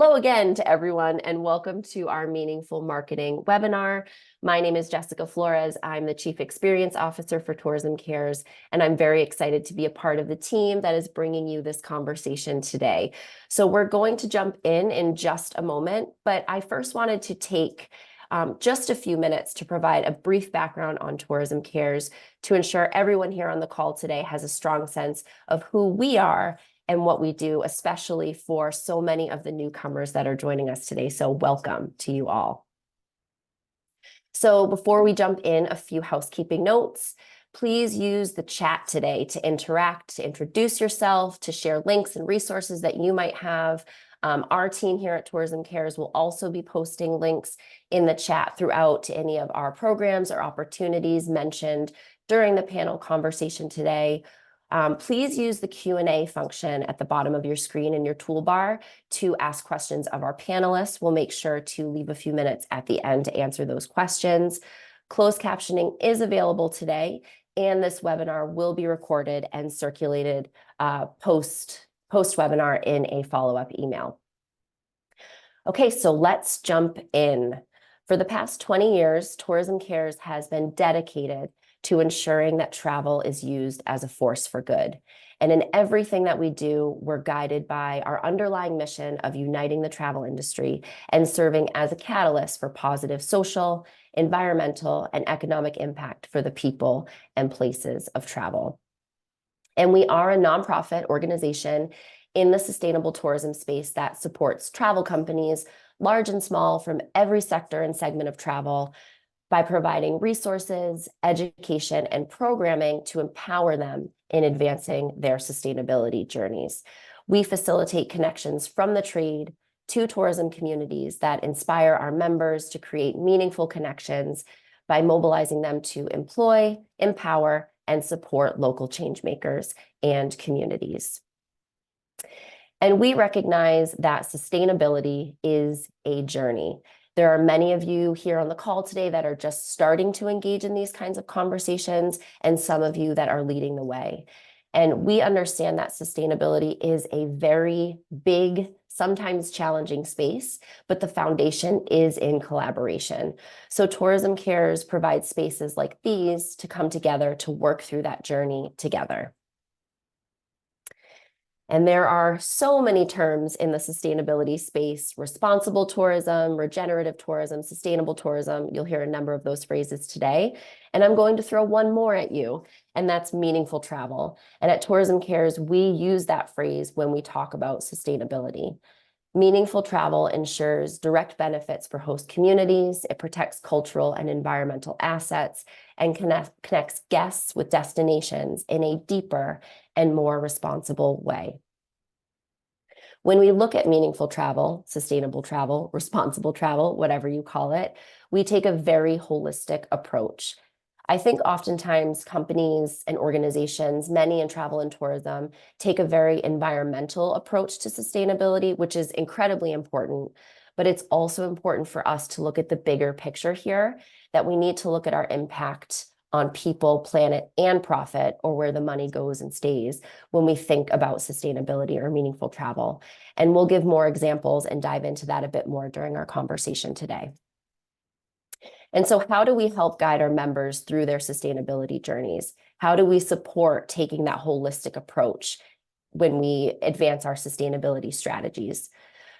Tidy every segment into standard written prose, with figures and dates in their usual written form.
Hello again to everyone, and welcome to our Meaningful Marketing webinar. My name is Jessica Flores. I'm the Chief Experience Officer for Tourism Cares, and I'm very excited to be a part of the team that is bringing you this conversation today. So we're going to jump in just a moment, but I first wanted to take just a few minutes to provide a brief background on Tourism Cares to ensure everyone here on the call today has a strong sense of who we are and what we do, especially for so many of the newcomers that are joining us today. So welcome to you all. So before we jump in, a few housekeeping notes. Please use the chat today to interact, to introduce yourself, to share links and resources that you might have. Our team here at Tourism Cares will also be posting links in the chat throughout any of our programs or opportunities mentioned during the panel conversation today. Please use the Q&A function at the bottom of your screen in your toolbar to ask questions of our panelists. We'll make sure to leave a few minutes at the end to answer those questions. Closed captioning is available today, and this webinar will be recorded and circulated post-webinar in a follow-up email. Okay, so let's jump in. For the past 20 years, Tourism Cares has been dedicated to ensuring that travel is used as a force for good. And in everything that we do, we're guided by our underlying mission of uniting the travel industry and serving as a catalyst for positive social, environmental, and economic impact for the people and places of travel. And we are a nonprofit organization in the sustainable tourism space that supports travel companies, large and small, from every sector and segment of travel, by providing resources, education, and programming to empower them in advancing their sustainability journeys. We facilitate connections from the trade to tourism communities that inspire our members to create meaningful connections by mobilizing them to employ, empower, and support local change makers and communities. And we recognize that sustainability is a journey. There are many of you here on the call today that are just starting to engage in these kinds of conversations, and some of you that are leading the way. And we understand that sustainability is a very big, sometimes challenging space, but the foundation is in collaboration. So Tourism Cares provides spaces like these to come together to work through that journey together. And there are so many terms in the sustainability space: responsible tourism, regenerative tourism, sustainable tourism. You'll hear a number of those phrases today. And I'm going to throw one more at you, and that's meaningful travel. And at Tourism Cares, we use that phrase when we talk about sustainability. Meaningful travel ensures direct benefits for host communities. It protects cultural and environmental assets and connects guests with destinations in a deeper and more responsible way. When we look at meaningful travel, sustainable travel, responsible travel, whatever you call it, we take a very holistic approach. I think oftentimes companies and organizations, many in travel and tourism, take a very environmental approach to sustainability, which is incredibly important. But it's also important for us to look at the bigger picture here, that we need to look at our impact on people, planet, and profit, or where the money goes and stays when we think about sustainability or meaningful travel. And we'll give more examples and dive into that a bit more during our conversation today. And so how do we help guide our members through their sustainability journeys? How do we support taking that holistic approach when we advance our sustainability strategies?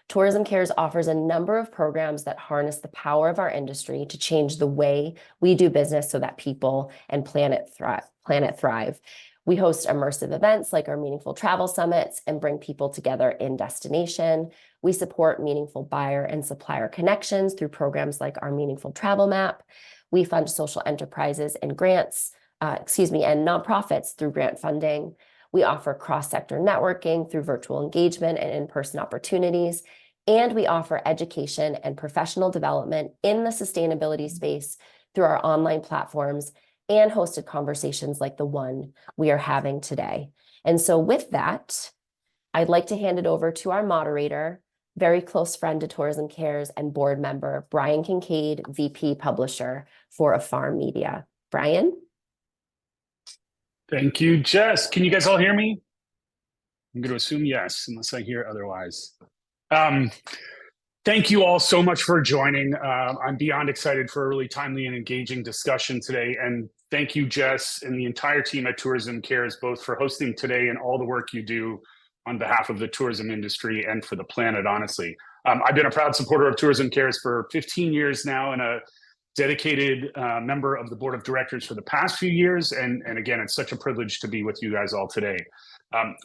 Tourism Cares offers a number of programs that harness the power of our industry to change the way we do business so that people and planet thrive. We host immersive events like our Meaningful Travel Summits and bring people together in destination. We support meaningful buyer and supplier connections through programs like our Meaningful Travel Map. We fund social enterprises and and nonprofits through grant funding. We offer cross-sector networking through virtual engagement and in-person opportunities. And we offer education and professional development in the sustainability space through our online platforms and hosted conversations like the one we are having today. And so with that, I'd like to hand it over to our moderator, very close friend to Tourism Cares and board member, Brian Kincaid, VP Publisher for Afar Media. Brian? Thank you, Jess. Can you guys all hear me? I'm going to assume yes, unless I hear otherwise. Um, Thank you all so much for joining. I'm beyond excited for a really timely and engaging discussion today. And thank you, Jess, and the entire team at Tourism Cares, both for hosting today and all the work you do on behalf of the tourism industry and for the planet, honestly. I've been a proud supporter of Tourism Cares for 15 years now and a dedicated member of the board of directors for the past few years. And again, it's such a privilege to be with you guys all today.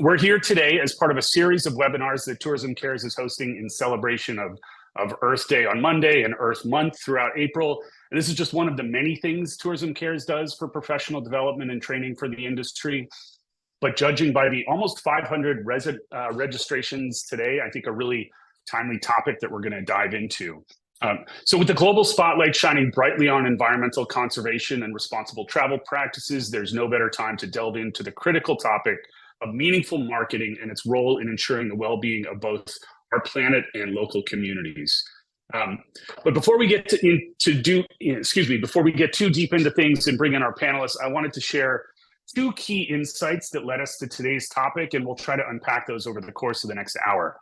We're here today as part of a series of webinars that Tourism Cares is hosting in celebration of Earth Day on Monday and Earth Month throughout April. And this is just one of the many things Tourism Cares does for professional development and training for the industry. But judging by the almost 500 registrations today, I think a really timely topic that we're going to dive into. So with the global spotlight shining brightly on environmental conservation and responsible travel practices, there's no better time to delve into the critical topic of meaningful marketing and its role in ensuring the well-being of both our planet and local communities. But before we get before we get too deep into things and bring in our panelists, I wanted to share two key insights that led us to today's topic, and we'll try to unpack those over the course of the next hour.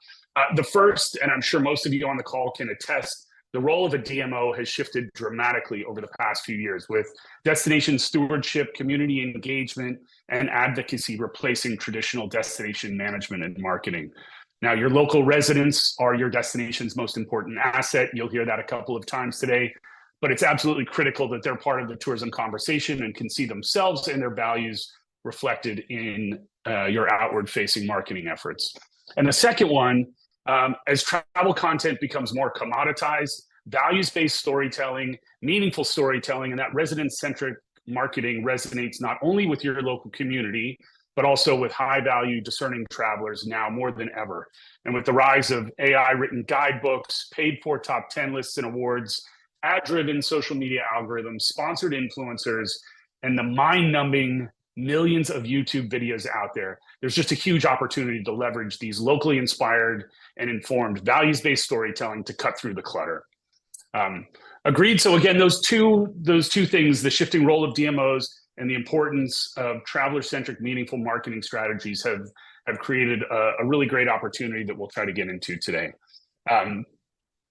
The first, and I'm sure most of you on the call can attest, the role of a DMO has shifted dramatically over the past few years, with destination stewardship, community engagement, and advocacy replacing traditional destination management and marketing. Now, your local residents are your destination's most important asset. You'll hear that a couple of times today, but it's absolutely critical that they're part of the tourism conversation and can see themselves and their values reflected in your outward-facing marketing efforts. And the second one, as travel content becomes more commoditized, values-based storytelling, meaningful storytelling, and that resident-centric marketing resonates not only with your local community, but also with high-value, discerning travelers now more than ever. And with the rise of AI-written guidebooks, paid-for top 10 lists and awards, ad-driven social media algorithms, sponsored influencers, and the mind-numbing millions of YouTube videos out there, there's just a huge opportunity to leverage these locally inspired and informed values-based storytelling to cut through the clutter. Agreed. So again, those two things, the shifting role of DMOs and the importance of traveler-centric, meaningful marketing strategies have created a really great opportunity that we'll try to get into today.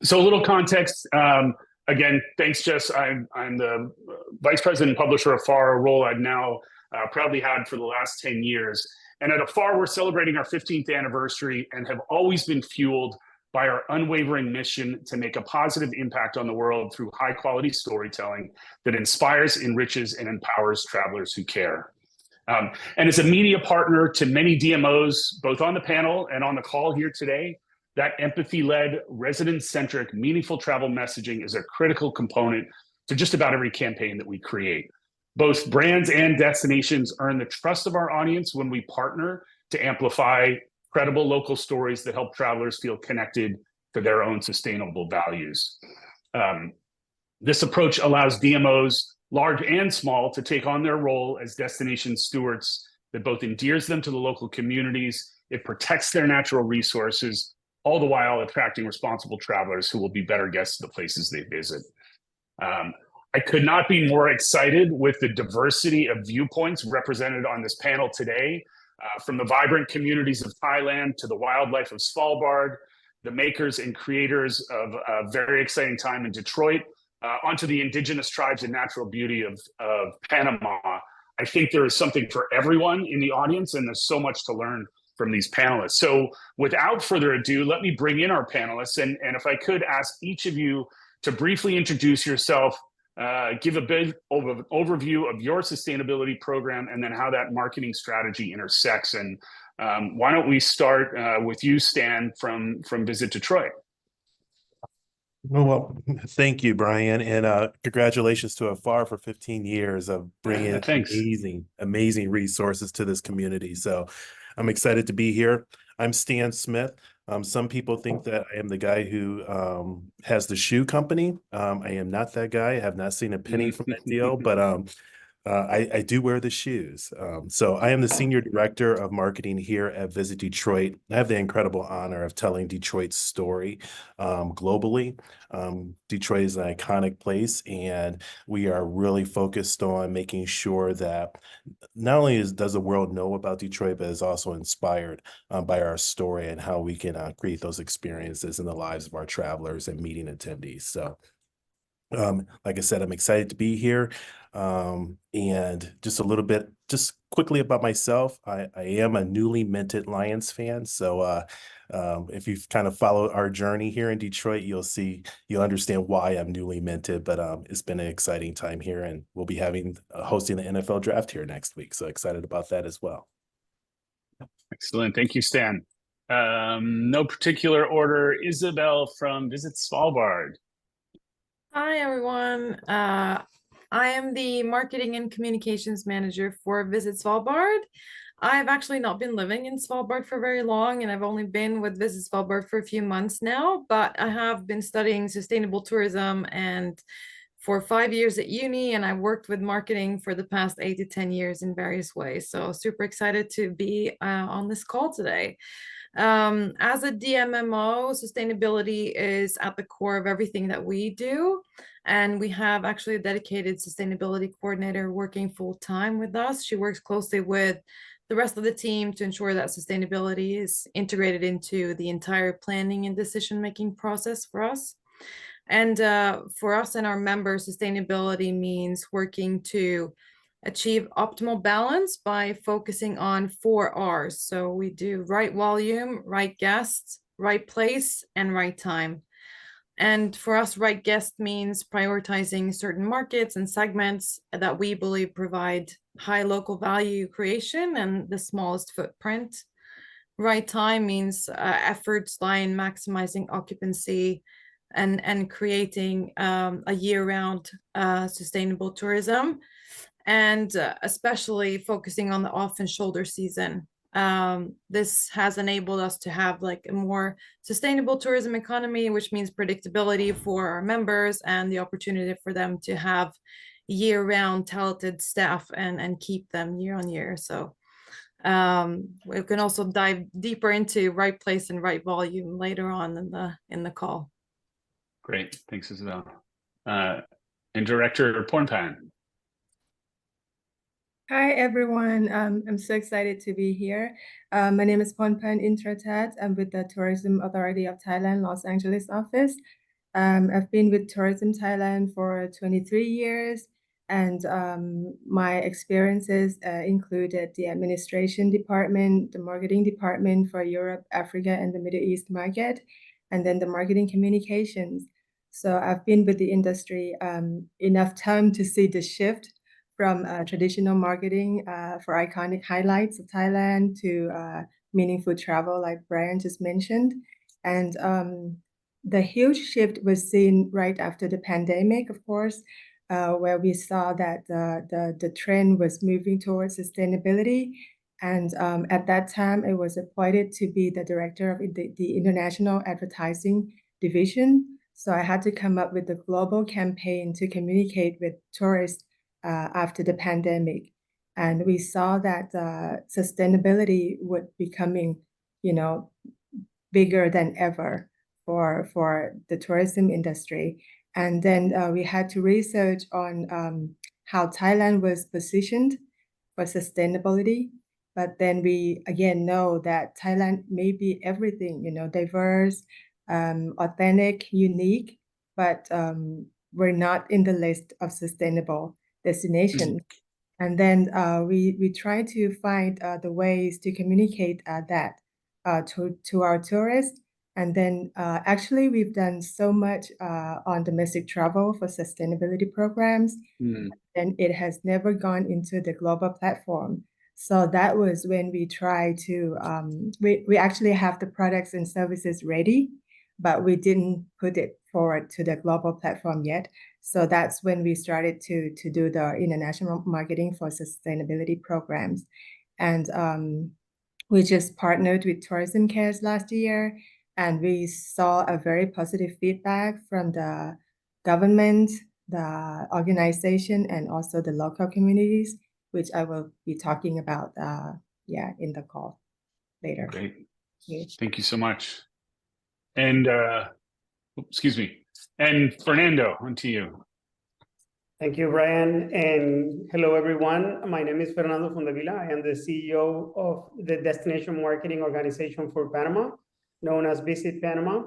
So a little context. Again, thanks, Jess. I'm the vice president and publisher of FAR, a role I've now proudly had for the last 10 years. And at FAR, we're celebrating our 15th anniversary and have always been fueled by our unwavering mission to make a positive impact on the world through high-quality storytelling that inspires, enriches, and empowers travelers who care. And as a media partner to many DMOs, both on the panel and on the call here today, that empathy-led, resident-centric, meaningful travel messaging is a critical component to just about every campaign that we create. Both brands and destinations earn the trust of our audience when we partner to amplify credible local stories that help travelers feel connected to their own sustainable values. This approach allows DMOs, large and small, to take on their role as destination stewards that both endears them to the local communities, it protects their natural resources, all the while attracting responsible travelers who will be better guests of the places they visit. I could not be more excited with the diversity of viewpoints represented on this panel today, from the vibrant communities of Thailand to the wildlife of Svalbard, the makers and creators of a very exciting time in Detroit, onto the indigenous tribes and natural beauty of Panama. I think there is something for everyone in the audience, and there's so much to learn from these panelists. So without further ado, let me bring in our panelists, and if I could ask each of you to briefly introduce yourself, give a bit of an overview of your sustainability program, and then how that marketing strategy intersects. And why don't we start with you, Stan, from Visit Detroit? Well, thank you, Brian, and congratulations to FAR for 15 years of bringing amazing resources to this community. So I'm excited to be here. I'm Stan Smith. Some people think that I am the guy who has the shoe company. I am not that guy. I have not seen a penny from that deal, but I do wear the shoes. So I am the Senior Director of Marketing here at Visit Detroit. I have the incredible honor of telling Detroit's story globally. Detroit is an iconic place, and we are really focused on making sure that not only does the world know about Detroit, but is also inspired by our story and how we can create those experiences in the lives of our travelers and meeting attendees. So like I said, I'm excited to be here. And just a little bit, just quickly about myself, I am a newly minted Lions fan. So if you've kind of followed our journey here in Detroit, you'll understand why I'm newly minted. But it's been an exciting time here, and we'll be hosting the NFL draft here next week. So excited about that as well. Excellent. Thank you, Stan. No particular order. Isabel from Visit Svalbard. Hi, everyone. I am the Marketing and Communications Manager for Visit Svalbard. I've actually not been living in Svalbard for very long, and I've only been with Visit Svalbard for a few months now, but I have been studying sustainable tourism and for 5 years at uni, and I worked with marketing for the past 8 to 10 years in various ways. So super excited to be on this call today. As a DMMO, sustainability is at the core of everything that we do. And we have actually a dedicated sustainability coordinator working full time with us. She works closely with the rest of the team to ensure that sustainability is integrated into the entire planning and decision-making process for us. And for us and our members, sustainability means working to achieve optimal balance by focusing on 4 Rs. So we do right volume, right guests, right place, and right time. And for us, right guest means prioritizing certain markets and segments that we believe provide high local value creation and the smallest footprint. Right time means efforts lie in maximizing occupancy and creating a year-round sustainable tourism, and especially focusing on the off and shoulder season. This has enabled us to have like a more sustainable tourism economy, which means predictability for our members and the opportunity for them to have year-round talented staff and keep them year on year. So we can also dive deeper into right place and right volume later on in the call. Great, thanks, Isabel. And Director Pornpan. Hi, everyone. I'm so excited to be here. My name is Ponpan Intratat. I'm with the Tourism Authority of Thailand, Los Angeles office. I've been with Tourism Thailand for 23 years, and my experiences included the administration department, the marketing department for Europe, Africa, and the Middle East market, and then the marketing communications. So I've been with the industry enough time to see the shift from traditional marketing for iconic highlights of Thailand to meaningful travel, like Brian just mentioned. And the huge shift was seen right after the pandemic, of course, where we saw that the trend was moving towards sustainability. And at that time, I was appointed to be the director of the International Advertising Division. So I had to come up with a global campaign to communicate with tourists after the pandemic. And we saw that sustainability would becoming, bigger than ever for the tourism industry. And then we had to research on how Thailand was positioned for sustainability. But then we again know that Thailand may be everything, diverse, authentic, unique, but we're not in the list of sustainable destinations. And then we try to find the ways to communicate that to our tourists. And then actually we've done so much on domestic travel for sustainability programs, and it has never gone into the global platform. So that was when we try to, we actually have the products and services ready, but we didn't put it forward to the global platform yet. So that's when we started to do the international marketing for sustainability programs. And we just partnered with Tourism Cares last year, and we saw a very positive feedback from the government, the organization and also the local communities, which I will be talking about in the call later. Great. Yeah. Thank you so much. And excuse me. And Fernando, on to you. Thank you, Brian, and hello, everyone. My name is Fernando Fondavila. I am the CEO of the Destination Marketing Organization for Panama, known as Visit Panama.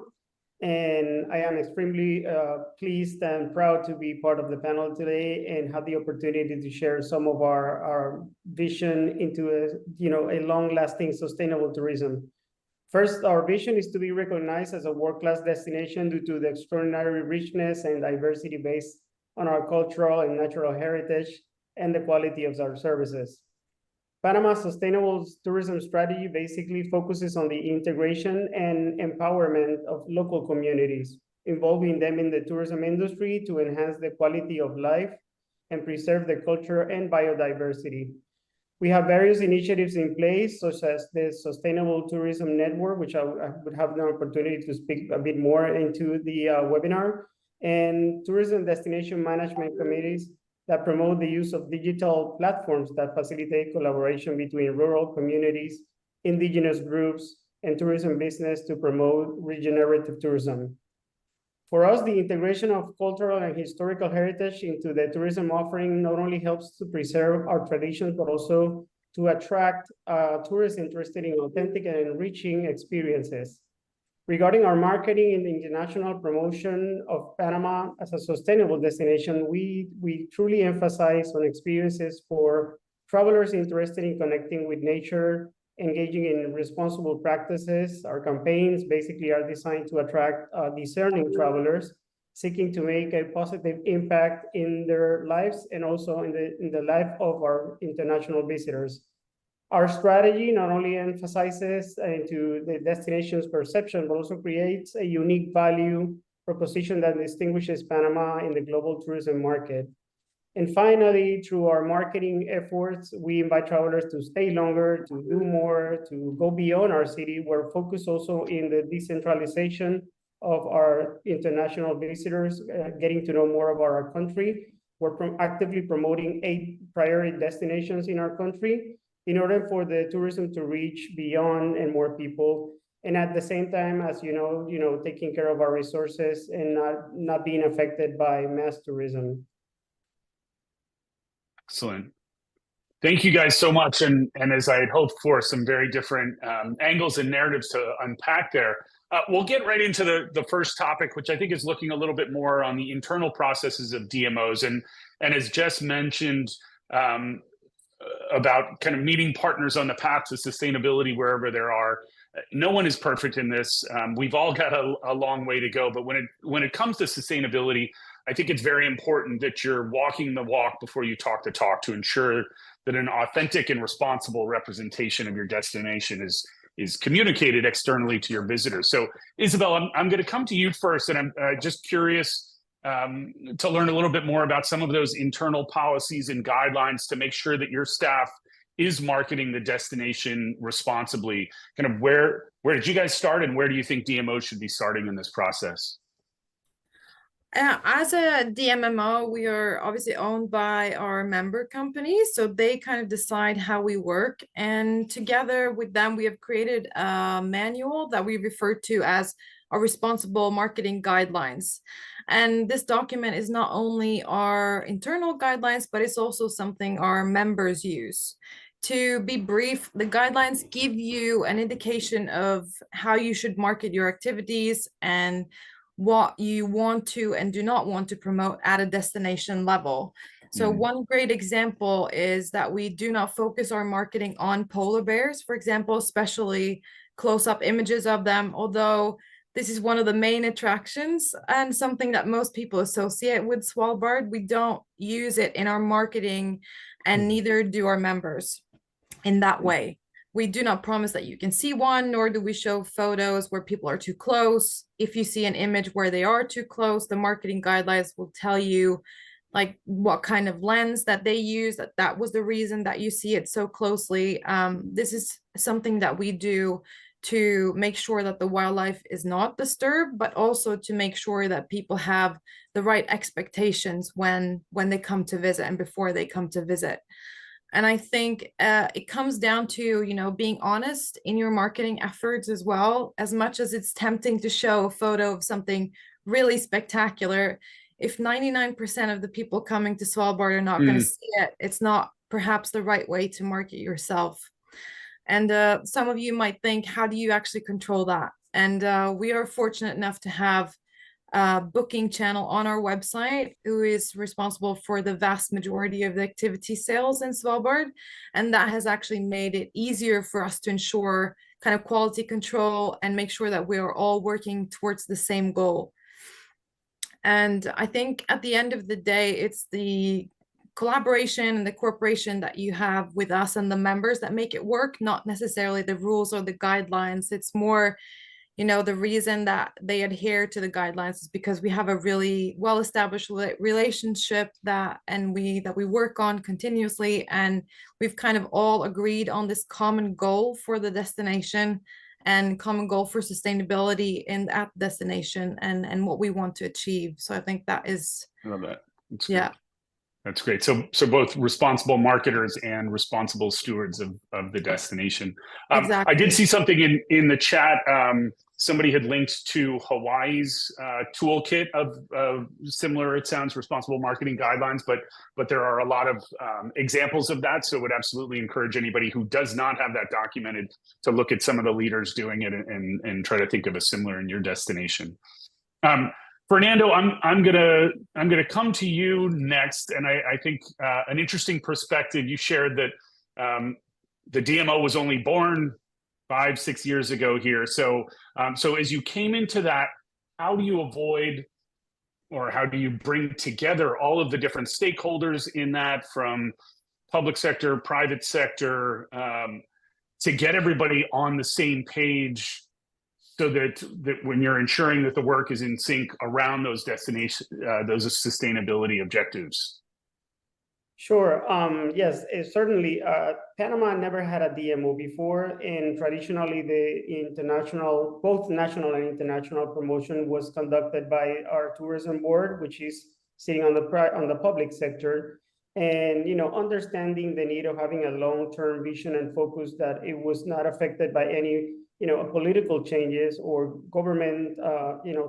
And I am extremely pleased and proud to be part of the panel today and have the opportunity to share some of our vision into a long-lasting sustainable tourism. First, our vision is to be recognized as a world-class destination due to the extraordinary richness and diversity based on our cultural and natural heritage and the quality of our services. Panama's sustainable tourism strategy basically focuses on the integration and empowerment of local communities, involving them in the tourism industry to enhance the quality of life and preserve the culture and biodiversity. We have various initiatives in place, such as the Sustainable Tourism Network, which I would have the opportunity to speak a bit more into the webinar, and tourism destination management committees that promote the use of digital platforms that facilitate collaboration between rural communities, indigenous groups, and tourism business to promote regenerative tourism. For us, the integration of cultural and historical heritage into the tourism offering not only helps to preserve our traditions, but also to attract tourists interested in authentic and enriching experiences. Regarding our marketing and the international promotion of Panama as a sustainable destination, we truly emphasize on experiences for travelers interested in connecting with nature, engaging in responsible practices. Our campaigns basically are designed to attract discerning travelers seeking to make a positive impact in their lives and also in the life of our international visitors. Our strategy not only emphasizes into the destination's perception, but also creates a unique value proposition that distinguishes Panama in the global tourism market. And finally, through our marketing efforts, we invite travelers to stay longer, to do more, to go beyond our city. We're focused also in the decentralization of our international visitors, getting to know more about our country. We're actively promoting 8 priority destinations in our country in order for the tourism to reach beyond and more people. And at the same time, as taking care of our resources and not being affected by mass tourism. Excellent. Thank you guys so much. And as I had hoped for, some very different angles and narratives to unpack there. We'll get right into the first topic, which I think is looking a little bit more on the internal processes of DMOs. And as Jess mentioned, about kind of meeting partners on the path to sustainability wherever there are. No one is perfect in this. We've all got a long way to go, but when it comes to sustainability, I think it's very important that you're walking the walk before you talk the talk to ensure that an authentic and responsible representation of your destination is communicated externally to your visitors. So Isabel, I'm going to come to you first, and I'm just curious to learn a little bit more about some of those internal policies and guidelines to make sure that your staff is marketing the destination responsibly. Kind of where did you guys start, and where do you think DMOs should be starting in this process? As a DMMO, we are obviously owned by our member companies, so they kind of decide how we work. And together with them, we have created a manual that we refer to as our responsible marketing guidelines. And this document is not only our internal guidelines, but it's also something our members use. To be brief, the guidelines give you an indication of how you should market your activities and what you want to and do not want to promote at a destination level. So one great example is that we do not focus our marketing on polar bears, for example, especially close-up images of them, although this is one of the main attractions and something that most people associate with Svalbard. We don't use it in our marketing, and neither do our members in that way. We do not promise that you can see one, nor do we show photos where people are too close. If you see an image where they are too close, the marketing guidelines will tell you like what kind of lens that they use, that was the reason that you see it so closely. This is something that we do to make sure that the wildlife is not disturbed, but also to make sure that people have the right expectations when they come to visit and before they come to visit. And I think it comes down to, being honest in your marketing efforts as well. As much as it's tempting to show a photo of something really spectacular, if 99% of the people coming to Svalbard are not going to see it, it's not perhaps the right way to market yourself. And some of you might think, how do you actually control that? And we are fortunate enough to have a booking channel on our website who is responsible for the vast majority of the activity sales in Svalbard. And that has actually made it easier for us to ensure kind of quality control and make sure that we are all working towards the same goal. And I think at the end of the day, it's the collaboration and the cooperation that you have with us and the members that make it work, not necessarily the rules or the guidelines. It's more, the reason that they adhere to the guidelines is because we have a really well-established relationship that we work on continuously, and we've kind of all agreed on this common goal for the destination and common goal for sustainability at the destination and what we want to achieve. So I think that is, I love that. That's yeah. great. That's great. So both responsible marketers and responsible stewards of the destination. Exactly. I did see something in the chat. Somebody had linked to Hawaii's toolkit of similar, it sounds, responsible marketing guidelines, but there are a lot of examples of that. So would absolutely encourage anybody who does not have that documented to look at some of the leaders doing it and try to think of a similar in your destination. Fernando, I'm gonna come to you next, and I think an interesting perspective you shared that the DMO was only born 5-6 years ago here. So as you came into that, how do you avoid, or how do you bring together all of the different stakeholders in that, from public sector, private sector, to get everybody on the same page, so that when you're ensuring that the work is in sync around those those sustainability objectives? Sure. Yes, certainly. Panama never had a DMO before, and traditionally the international, both national and international promotion was conducted by our tourism board, which is sitting on the public sector. And understanding the need of having a long-term vision and focus, that it was not affected by any political changes or government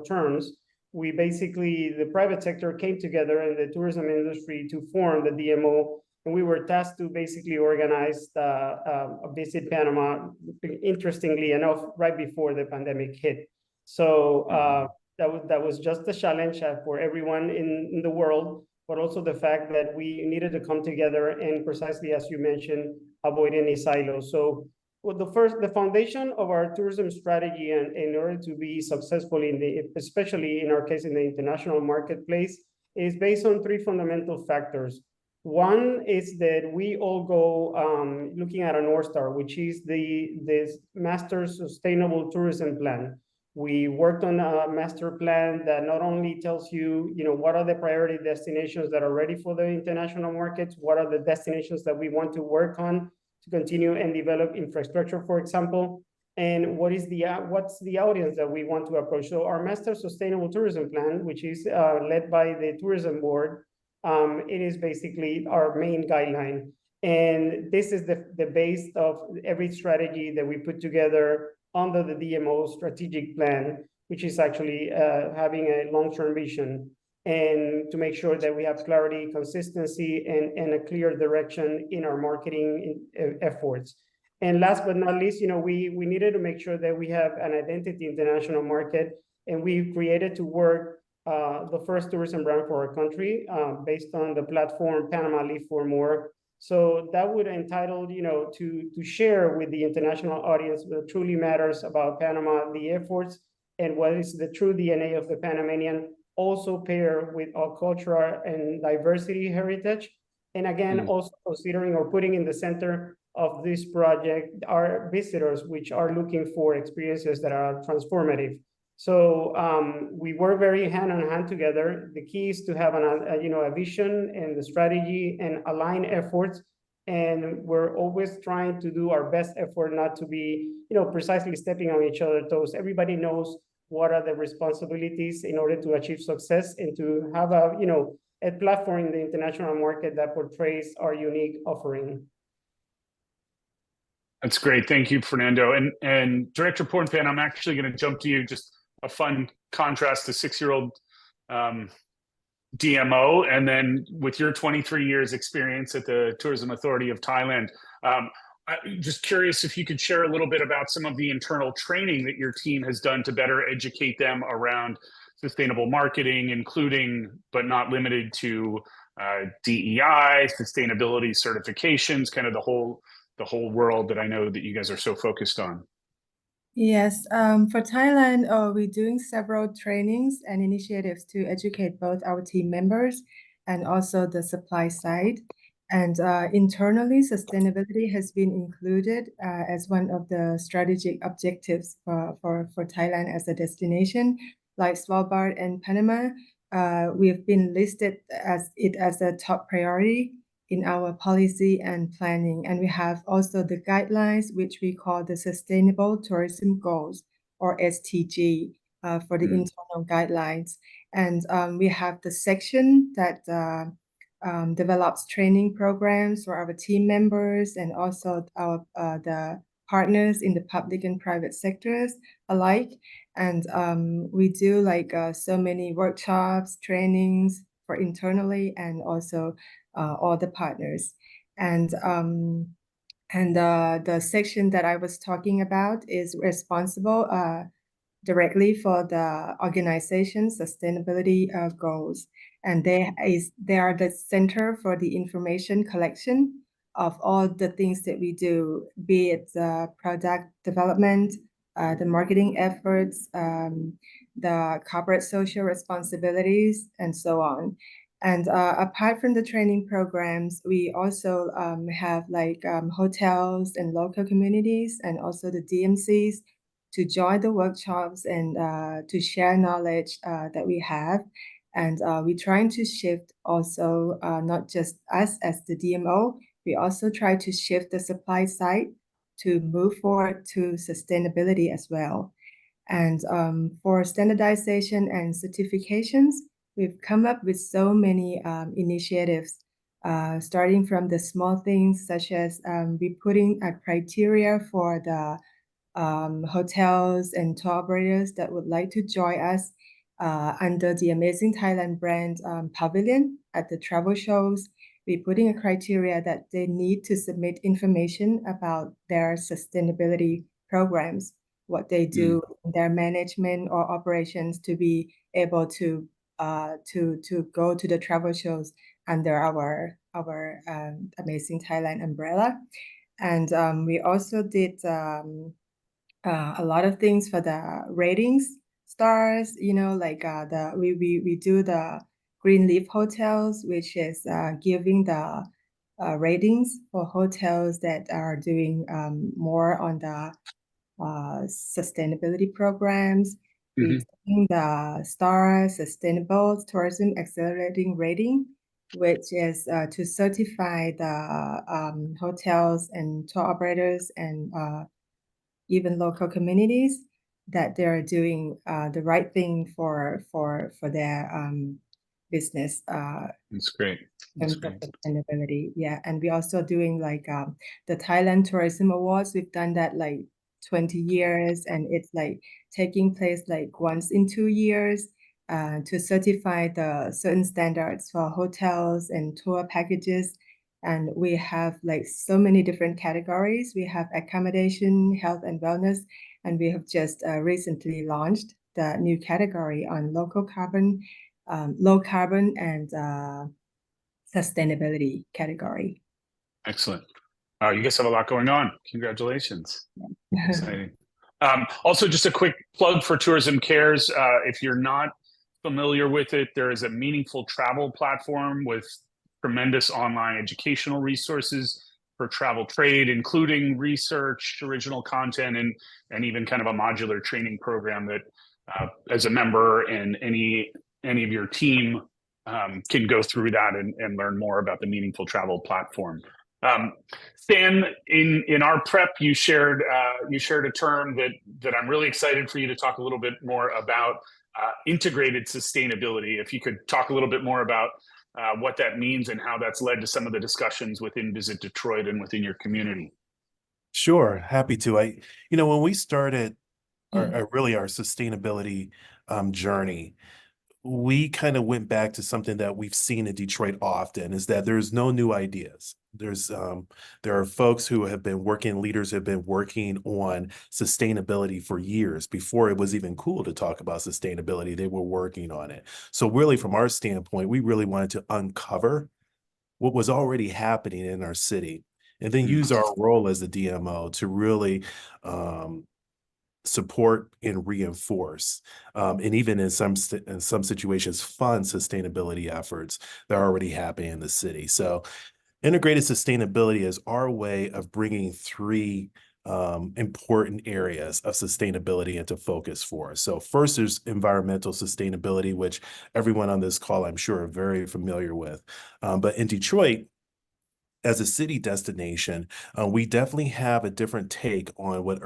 terms. We basically, the private sector came together in the tourism industry to form the DMO, and we were tasked to basically organize a Visit Panama, interestingly enough, right before the pandemic hit. So that was just a challenge for everyone in the world, but also the fact that we needed to come together and, precisely as you mentioned, avoid any silos. So well, the foundation of our tourism strategy, and in order to be successful especially in our case in the international marketplace, is based on 3 fundamental factors. One is that we all go looking at a North Star, which is this Master Sustainable Tourism Plan. We worked on a master plan that not only tells you, what are the priority destinations that are ready for the international markets, what are the destinations that we want to work on to continue and develop infrastructure, for example, and what's the audience that we want to approach. So our Master Sustainable Tourism Plan, which is led by the tourism board, it is basically our main guideline. And this is the base of every strategy that we put together under the DMO strategic plan, which is actually having a long-term vision, and to make sure that we have clarity, consistency, and a clear direction in our marketing efforts. And last but not least, we needed to make sure that we have an identity international market, and we created to work the first tourism brand for our country based on the platform Panama Live for More. So that would entitle, to share with the international audience what truly matters about Panama, the efforts, and what is the true DNA of the Panamanian, also pair with our cultural and diversity heritage. And again, also considering or putting in the center of this project our visitors, which are looking for experiences that are transformative. So we work very hand in hand together. The key is to have a vision and the strategy and align efforts And we're always trying to do our best effort not to be, precisely stepping on each other's toes. Everybody knows what are the responsibilities in order to achieve success and to have a platform in the international market that portrays our unique offering. That's great. Thank you, Fernando. And Director Pornpan, I'm actually going to jump to you. Just a fun contrast to 6-year-old DMO, and then with your 23 years experience at the Tourism Authority of Thailand, I'm just curious if you could share a little bit about some of the internal training that your team has done to better educate them around sustainable marketing, including but not limited to DEI, sustainability certifications, kind of the whole world that I know that you guys are so focused on. Yes, for Thailand, we're doing several trainings and initiatives to educate both our team members and also the supply side. And internally, sustainability has been included as one of the strategic objectives for Thailand as a destination. Like Svalbard and Panama, we have been listed as a top priority in our policy and planning. And we have also the guidelines, which we call the Sustainable Tourism Goals, or STG, for the internal guidelines. And we have the section that develops training programs for our team members and also the partners in the public and private sectors alike. And we do so many workshops, trainings for internally and also all the partners. And the section that I was talking about is responsible directly for the organization's sustainability goals. And they are the center for the information collection of all the things that we do, be it product development, the marketing efforts, the corporate social responsibilities, and so on. And apart from the training programs, we also have hotels and local communities and also the DMCs to join the workshops and to share knowledge that we have. And we're trying to shift also not just us as the DMO, we also try to shift the supply side to move forward to sustainability as well. And for standardization and certifications, we've come up with so many initiatives, starting from the small things such as we putting a criteria for the hotels and tour operators that would like to join us under the Amazing Thailand brand pavilion at the travel shows. We're putting a criteria that they need to submit information about their sustainability programs, what they do in their management or operations to be able to go to the travel shows under our Amazing Thailand umbrella. And we also did a lot of things for the ratings stars, we do the Green Leaf Hotels, which is giving the ratings for hotels that are doing more on the sustainability programs. We're doing the Star Sustainable Tourism Accelerating Rating, which is to certify the hotels and tour operators and even local communities that they're doing the right thing for their business. That's great. That's great. Sustainability. Yeah. And we're also doing the Thailand Tourism Awards. We've done that 20 years, and it's taking place once in 2 years to certify the certain standards for hotels and tour packages. And we have so many different categories. We have accommodation, health and wellness, and we have just recently launched the new category on low carbon and sustainability category. Excellent. You guys have a lot going on. Congratulations. Exciting. Also, just a quick plug for Tourism Cares. If you're not familiar with it, there is a meaningful travel platform with tremendous online educational resources for travel trade, including research, original content, and even kind of a modular training program that as a member and any of your team can go through that and learn more about the meaningful travel platform. Stan, in our prep, you shared a term that I'm really excited for you to talk a little bit more about, integrated sustainability. If you could talk a little bit more about what that means and how that's led to some of the discussions within Visit Detroit and within your community. Sure, happy to. When we started our sustainability journey, we kind of went back to something that we've seen in Detroit often, is that there's no new ideas. There are folks who have been working, leaders have been working on sustainability for years. Before it was even cool to talk about sustainability, they were working on it. So really, from our standpoint, we really wanted to uncover what was already happening in our city, and then use our role as the DMO to really support and reinforce, and even in some situations, fund sustainability efforts that are already happening in the city. So integrated sustainability is our way of bringing three important areas of sustainability into focus for us. So first, there's environmental sustainability, which everyone on this call, I'm sure, are very familiar with. But in Detroit, as a city destination, we definitely have a different take on what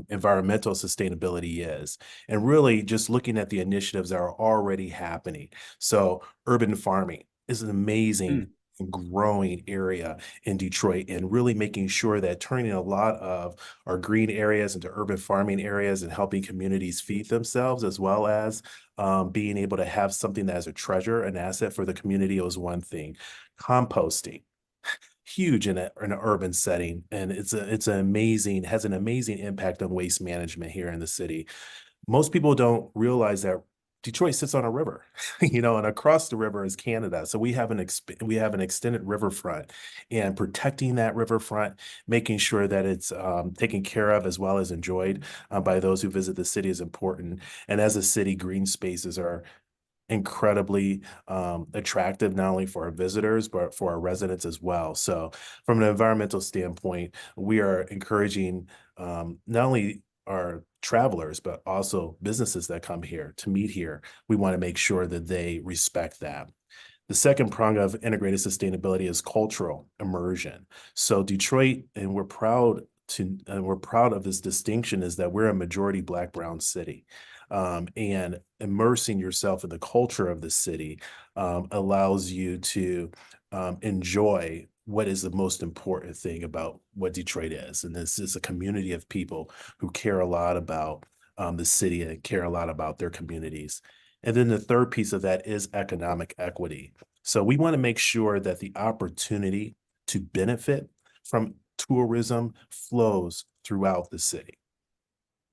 environmental sustainability is, and really just looking at the initiatives that are already happening. So urban farming is an amazing and growing area in Detroit, and really making sure that turning a lot of our green areas into urban farming areas and helping communities feed themselves, as well as being able to have something that is a treasure, an asset for the community, was one thing. Composting, huge in an urban setting, and has an amazing impact on waste management here in the city. Most people don't realize that Detroit sits on a river, and across the river is Canada. So we have an extended riverfront, and protecting that riverfront, making sure that it's taken care of as well as enjoyed by those who visit the city, is important. And as a city, green spaces are incredibly attractive, not only for our visitors, but for our residents as well. So from an environmental standpoint, we are encouraging not only our travelers, but also businesses that come here to meet here. We want to make sure that they respect that. The second prong of integrated sustainability is cultural immersion. So Detroit, and we're proud of this distinction, is that we're a majority Black, brown city. And immersing yourself in the culture of the city allows you to enjoy what is the most important thing about what Detroit is. And this is a community of people who care a lot about the city and care a lot about their communities. And then the third piece of that is economic equity. So we want to make sure that the opportunity to benefit from tourism flows throughout the city.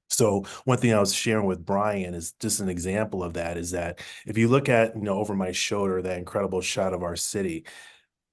So one thing I was sharing with Brian is just an example of that, is that if you look at, over my shoulder, that incredible shot of our city,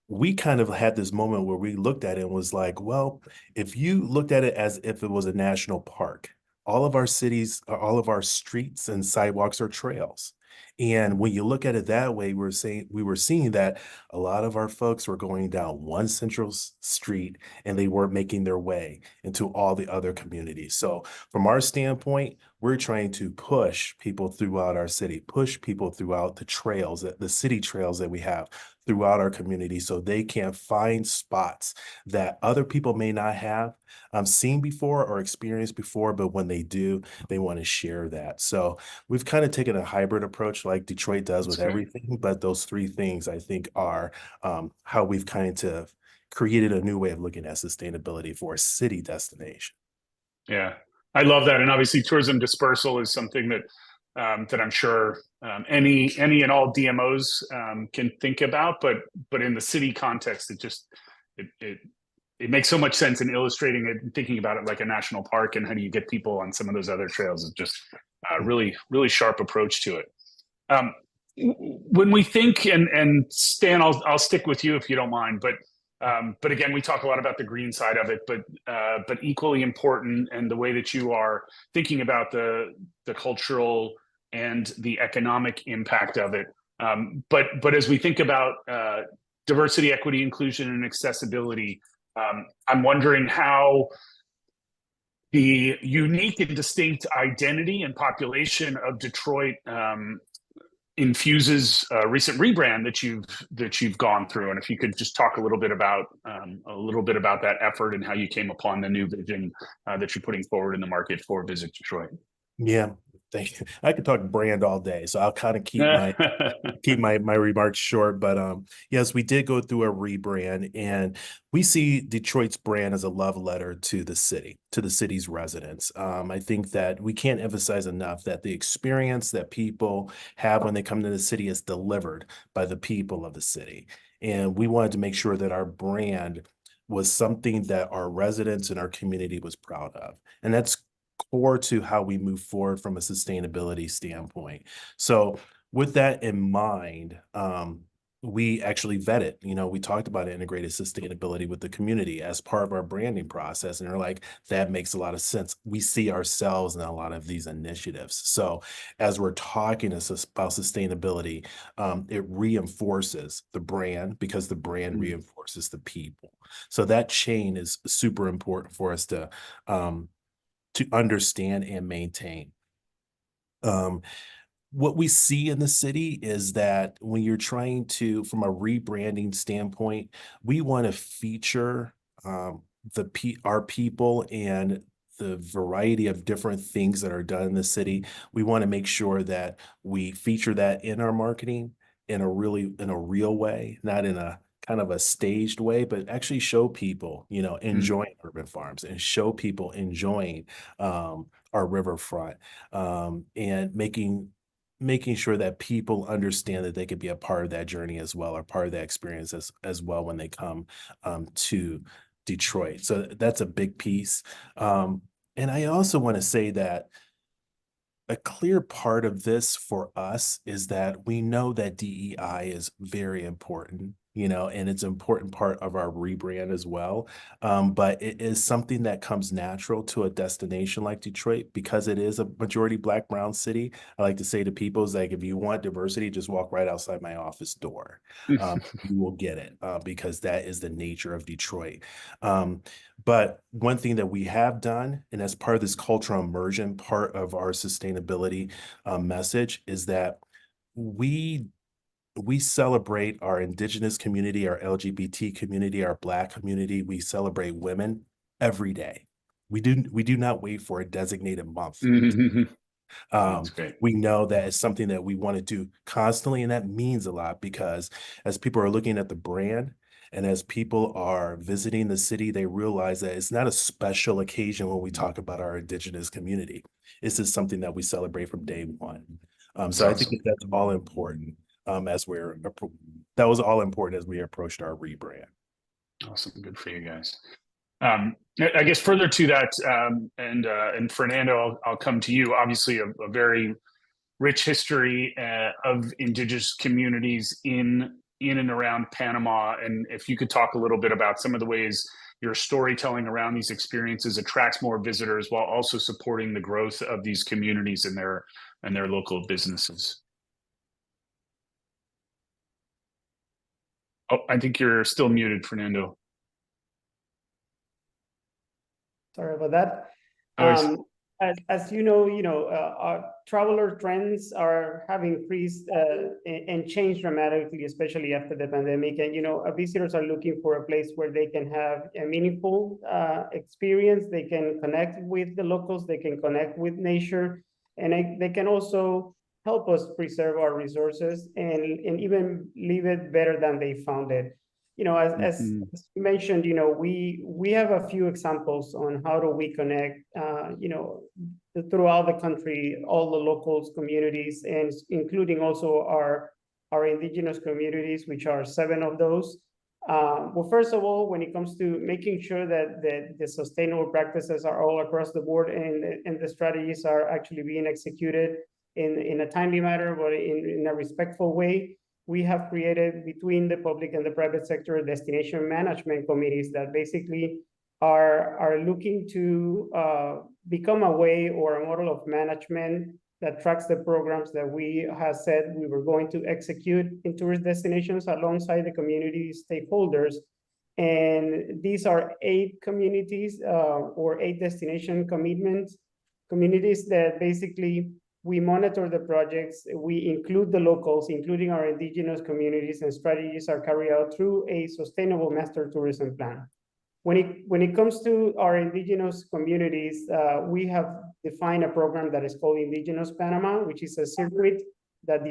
we kind of had this moment where we looked at it and was like, well, if you looked at it as if it was a national park, all of our streets and sidewalks are trails. And when you look at it that way, we were seeing that a lot of our folks were going down one central street, and they weren't making their way into all the other communities. So from our standpoint, we're trying to push people throughout our city, push people throughout the trails, the city trails that we have throughout our community, so they can find spots that other people may not have seen before or experienced before, but when they do, they want to share that. So we've kind of taken a hybrid approach like Detroit does with everything, but those three things, I think, are how we've kind of created a new way of looking at sustainability for a city destination. Yeah, I love that. And obviously tourism dispersal is something that that I'm sure any and all DMOs can think about, but in the city context, it makes so much sense in illustrating it and thinking about it like a national park, and how do you get people on some of those other trails is just really sharp approach to it. When we think, and Stan, I'll stick with you if you don't mind, but again, we talk a lot about the green side of it, but equally important, and the way that you are thinking about the cultural and the economic impact of it. But as we think about diversity, equity, inclusion, and accessibility, I'm wondering how the unique and distinct identity and population of Detroit Infuse's recent rebrand that you've gone through, and if you could just talk a little bit about that effort and how you came upon the new vision that you're putting forward in the market for Visit Detroit. Yeah, thank you. I could talk brand all day, so I'll kind of keep my remarks short. But yes, we did go through a rebrand, and we see Detroit's brand as a love letter to the city, to the city's residents. I think that we can't emphasize enough that the experience that people have when they come to the city is delivered by the people of the city. And we wanted to make sure that our brand was something that our residents and our community was proud of. And that's core to how we move forward from a sustainability standpoint. So with that in mind, we actually vetted, we talked about integrated sustainability with the community as part of our branding process. And they're like, that makes a lot of sense. We see ourselves in a lot of these initiatives. So as we're talking about sustainability, it reinforces the brand because the brand reinforces the people. So that chain is super important for us to understand and maintain. What we see in the city is that when you're trying to, from a rebranding standpoint, we want to feature our people and the variety of different things that are done in the city. We want to make sure that we feature that in our marketing in a real way, not in a kind of a staged way, but actually show people, enjoying urban farms and show people enjoying our riverfront, and making sure that people understand that they could be a part of that journey as well, or part of that experience as well when they come to Detroit. So that's a big piece. And I also want to say that a clear part of this for us is that we know that DEI is very important, and it's an important part of our rebrand as well. But it is something that comes natural to a destination like Detroit because it is a majority Black, brown city. I like to say to people is like, if you want diversity, just walk right outside my office door. You will get it because that is the nature of Detroit. But one thing that we have done, and as part of this cultural immersion, part of our sustainability message is that we celebrate our Indigenous community, our LGBT community, our Black community. We celebrate women every day. We do not wait for a designated month. That's great. We know that it's something that we want to do constantly, and that means a lot because as people are looking at the brand and as people are visiting the city, they realize that it's not a special occasion when we talk about our Indigenous community. This is something that we celebrate from day one. So I think that's all important that was all important as we approached our rebrand. Awesome. Good for you guys. I guess further to that, and Fernando, I'll come to you. Obviously, a very rich history of Indigenous communities in and around Panama. And if you could talk a little bit about some of the ways your storytelling around these experiences attracts more visitors while also supporting the growth of these communities and their local businesses. Oh, I think you're still muted, Fernando. Sorry about that. As you know, our traveler trends have increased and changed dramatically, especially after the pandemic. And visitors are looking for a place where they can have a meaningful experience. They can connect with the locals. They can connect with nature, and they can also help us preserve our resources and even leave it better than they found it. As you mentioned, we have a few examples on how do we connect, throughout the country, all the locals, communities, and including also our Indigenous communities, which are 7 of those. Well, first of all, when it comes to making sure that the sustainable practices are all across the board and the strategies are actually being executed in a timely manner, but in a respectful way, we have created between the public and the private sector destination management committees that basically are looking to become a way or a model of management that tracks the programs that we have said we were going to execute in tourist destinations alongside the community stakeholders. And these are 8 communities or 8 destination commitments, communities that basically we monitor the projects, we include the locals, including our indigenous communities, and strategies are carried out through a sustainable master tourism plan. When it comes to our indigenous communities, we have defined a program that is called Indigenous Panama, which is a circuit that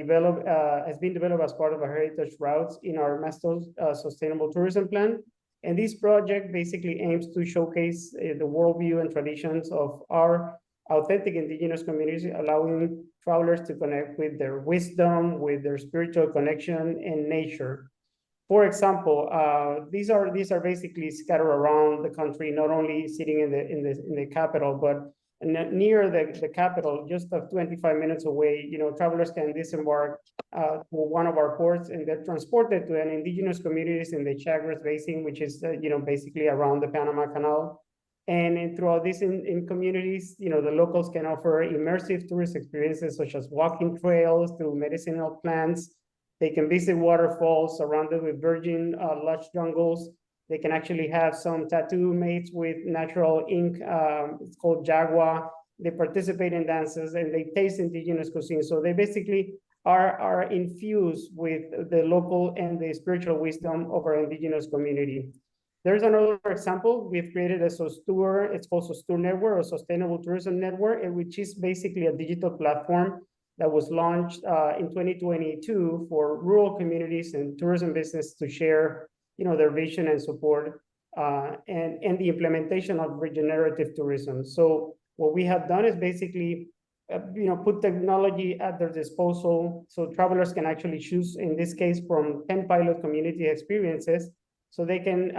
has been developed as part of our heritage routes in our master sustainable tourism plan. And this project basically aims to showcase the worldview and traditions of our authentic indigenous communities, allowing travelers to connect with their wisdom, with their spiritual connection, and nature. For example, these are basically scattered around the country, not only sitting in the capital, but near the capital, just 25 minutes away. Travelers can disembark to one of our ports, and they're transported to an indigenous communities in the Chagres Basin, which is basically around the Panama Canal. And throughout these in communities, the locals can offer immersive tourist experiences such as walking trails through medicinal plants. They can visit waterfalls surrounded with virgin lush jungles. They can actually have some tattoo made with natural ink. It's called Jagua. They participate in dances and they taste indigenous cuisine. So they basically are infused with the local and the spiritual wisdom of our indigenous community. There's another example. We've created a SOSTOUR. It's called SOSTOUR Network, or Sustainable Tourism Network, which is basically a digital platform that was launched in 2022 for rural communities and tourism business to share, their vision and support, and the implementation of regenerative tourism. So what we have done is basically, put technology at their disposal so travelers can actually choose, in this case, from 10 pilot community experiences, so they can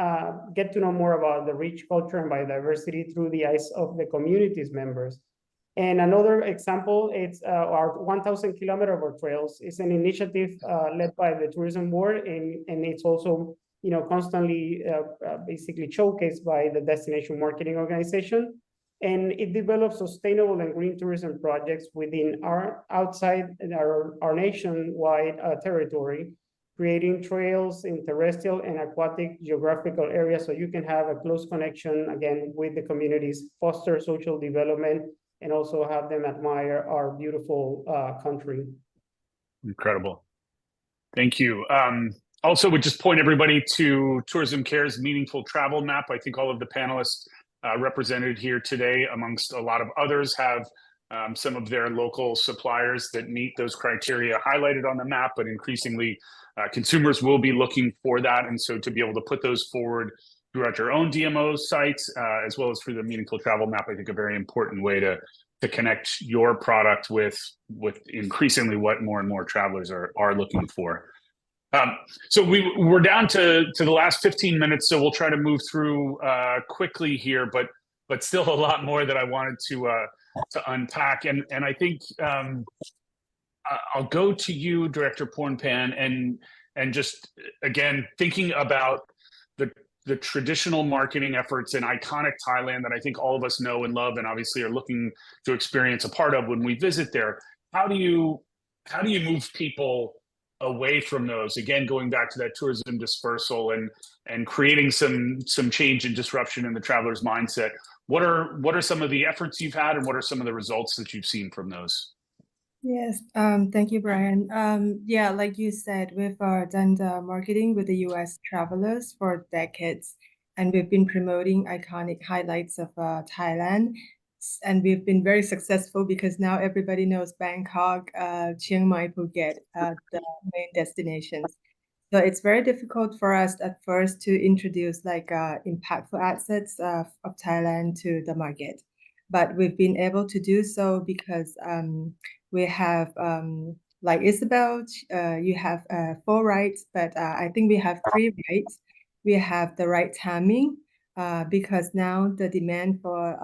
get to know more about the rich culture and biodiversity through the eyes of the community's members. And another example, it's our 1,000 kilometer of trails. It's an initiative led by the tourism board, and it's also, constantly basically showcased by the destination marketing organization. And it develops sustainable and green tourism projects within outside our nationwide territory, creating trails in terrestrial and aquatic geographical areas so you can have a close connection, again, with the communities, foster social development, and also have them admire our beautiful country. Incredible. Thank you. Also, would just point everybody to Tourism Care's Meaningful Travel Map. I think all of the panelists represented here today, amongst a lot of others, have some of their local suppliers that meet those criteria highlighted on the map, but increasingly consumers will be looking for that. And so to be able to put those forward throughout your own DMO sites, as well as through the Meaningful Travel Map, I think a very important way to connect your product with increasingly what more and more travelers are looking for. So we're down to the last 15 minutes, so we'll try to move through quickly here, but still a lot more that I wanted to unpack. And I think I'll go to you, Director Pornpan, and just again thinking about the traditional marketing efforts in iconic Thailand that I think all of us know and love, and obviously are looking to experience a part of when we visit there. How do you move people away from those? Again, going back to that tourism dispersal and creating some change and disruption in the traveler's mindset. What are some of the efforts you've had, and what are some of the results that you've seen from those? Yes, thank you, Brian. Yeah, like you said, we've done the marketing with the US travelers for decades, and we've been promoting iconic highlights of Thailand. And we've been very successful because now everybody knows Bangkok, Chiang Mai, Phuket, the main destinations. So it's very difficult for us at first to introduce impactful assets of Thailand to the market. But we've been able to do so because we have, like Isabel, you have 4 rights, but I think we have 3 rights. We have the right timing, because now the demand for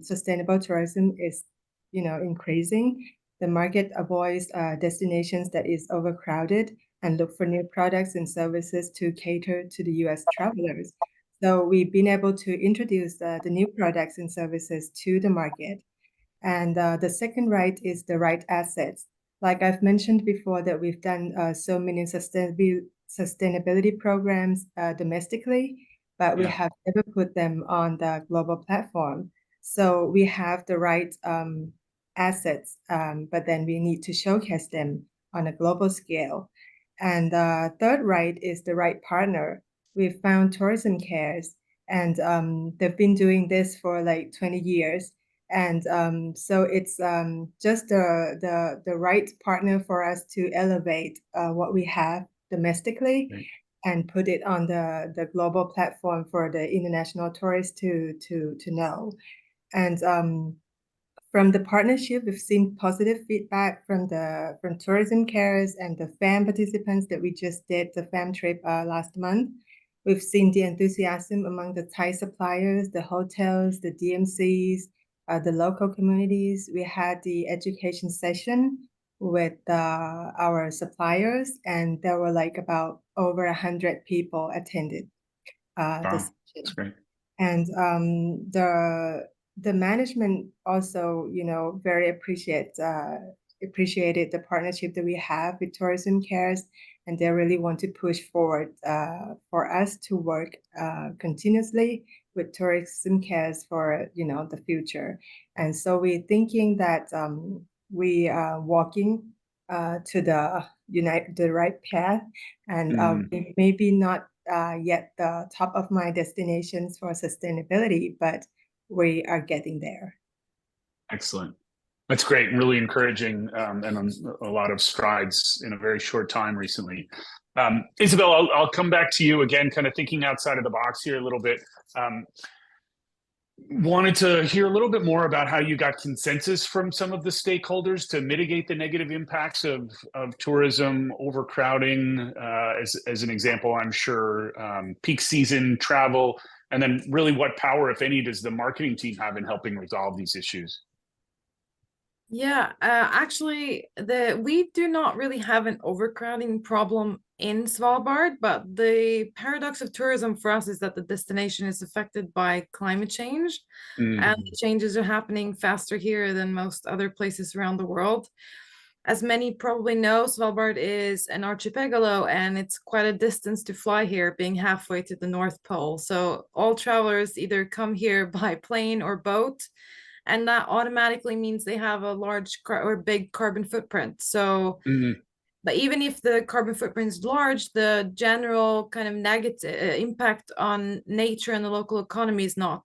sustainable tourism is, increasing. The market avoids destinations that is overcrowded and look for new products and services to cater to the US travelers. So we've been able to introduce the new products and services to the market. And the second right is the right assets. Like I've mentioned before, that we've done so many sustainability programs domestically, but we have never put them on the global platform. So we have the right assets, but then we need to showcase them on a global scale. And third right is the right partner. We found Tourism Cares, and they've been doing this for like 20 years. And so it's just the right partner for us to elevate what we have domestically and put it on the global platform for the international tourists to know. And from the partnership, we've seen positive feedback from Tourism Cares and the FAM participants that we just did the FAM trip last month. We've seen the enthusiasm among the Thai suppliers, the hotels, the DMCs, the local communities. We had the education session with our suppliers, and there were like about over 100 people attended Wow, the session. that's great. And the management also, very appreciated the partnership that we have with Tourism Cares, and they really want to push forward for us to work continuously with Tourism Cares for the future. And so we're thinking that we are walking to the right path, and maybe not yet the top of my destinations for sustainability, but we are getting there. Excellent. That's great. Really encouraging, and a lot of strides in a very short time recently. Isabel, I'll come back to you again, kind of thinking outside of the box here a little bit. Wanted to hear a little bit more about how you got consensus from some of the stakeholders to mitigate the negative impacts of tourism overcrowding, as an example, I'm sure, peak season travel, and then really what power, if any, does the marketing team have in helping resolve these issues? Yeah, actually, we do not really have an overcrowding problem in Svalbard, but the paradox of tourism for us is that the destination is affected by climate change, and the changes are happening faster here than most other places around the world. As many probably know, Svalbard is an archipelago, and it's quite a distance to fly here, being halfway to the North Pole. So all travelers either come here by plane or boat, and that automatically means they have a large or big carbon footprint. So, but even if the carbon footprint is large, the general kind of negative impact on nature and the local economy is not.